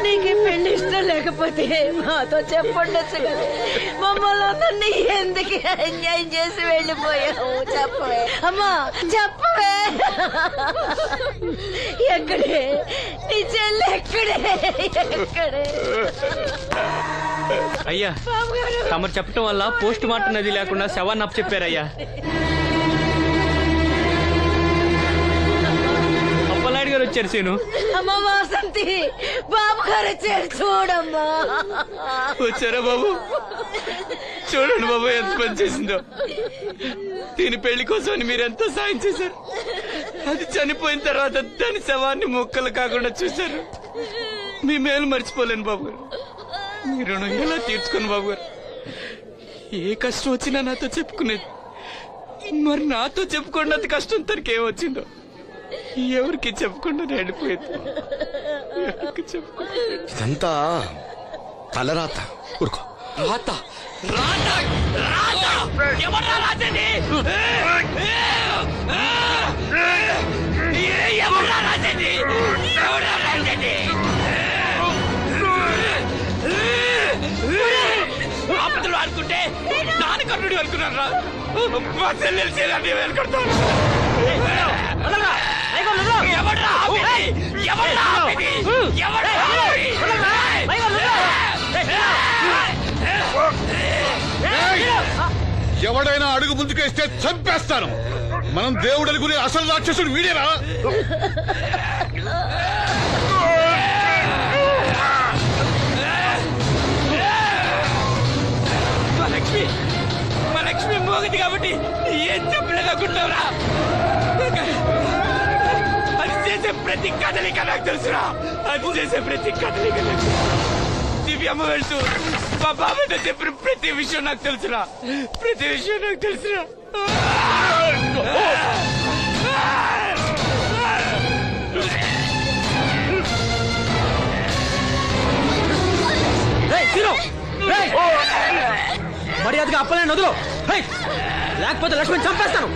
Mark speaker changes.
Speaker 1: నీకు పెళ్లి ఇష్టం లేకపోతే మాతో చెప్పండొచ్చు కదా. మమ్మల్ని అందరినీ ఎందుకు అన్యాయం చేసి వెళ్ళిపోయావు? చెప్పవే అమ్మా, చెప్పవే. ఎక్కడే నీ చెల్లి? ఎక్కడే?
Speaker 2: అయ్యా, తమరు చెప్పటం వల్ల పోస్ట్ మార్టం నది లేకుండా శవాన్ని అప్పచెప్పారయ్యా. అప్పలనాయుడు గారు వచ్చారు. సీను,
Speaker 1: అమ్మ వాసంతి, బాబు గారు వచ్చారు. చూడమ్మా.
Speaker 3: వచ్చారా బాబు? చూడండి బాబు ఎంత పని చేసిందో. దీని పెళ్లి కోసం మీరెంతో సాయం చేశారు. అది చనిపోయిన తర్వాత దాని శవాన్ని మొక్కలు కాకుండా చూశారు. మీ మేలు మర్చిపోలేను బాబు గారు. మీ రుణం ఎలా తీర్చుకోను బాబు గారు. ఏ కష్టం వచ్చినా నాతో చెప్పుకునేది. మరి నాతో చెప్పుకున్నంత కష్టం తనకి ఏమొచ్చిందో ఎవరికి చెప్పకుండా వెళ్ళిపోయేది. ఎవరికి చెప్పకుండా.
Speaker 4: ఇదంతా తలరాత. ఊరుకో.
Speaker 3: రాత రాత రాత ఎవరా రాజని? ఎవరా రాజని? ఎవరా రాజని? ఆపదలు అనుకుంటే నాన్నకర్ణుడు అనుకున్నారా? మా చెల్లెలు చెల్లి వెళ్ళుకుంటాను. ఎవడ్రా ఆపేది? ఎవడ్రా ఆపేది? ఎవడ్రా ఆపేది?
Speaker 4: ఎవడైనా అడుగు ముందుకేస్తే చంపేస్తాను. మనం దేవుడు అనుకునే అసలు రాక్షసుడు వీడేరా?
Speaker 3: మా లక్ష్మి మోగది కాబట్టి ఏం చెప్పలేకుంటావురా? అది చేసే ప్రతి కదలిక నాకు తెలుసురా. అది చేసే ప్రతి కదలిక దివ్యమ్మ వెళ్తూ మా బాబాయ్తో చెప్పిన ప్రతి విషయం నాకు తెలుసురా. ప్రతి విషయం నాకు తెలుసురా.
Speaker 2: మర్యాదగా అప్పలనాయుడు వదులు, లేకపోతే లక్ష్మణ్ చంపేస్తాను.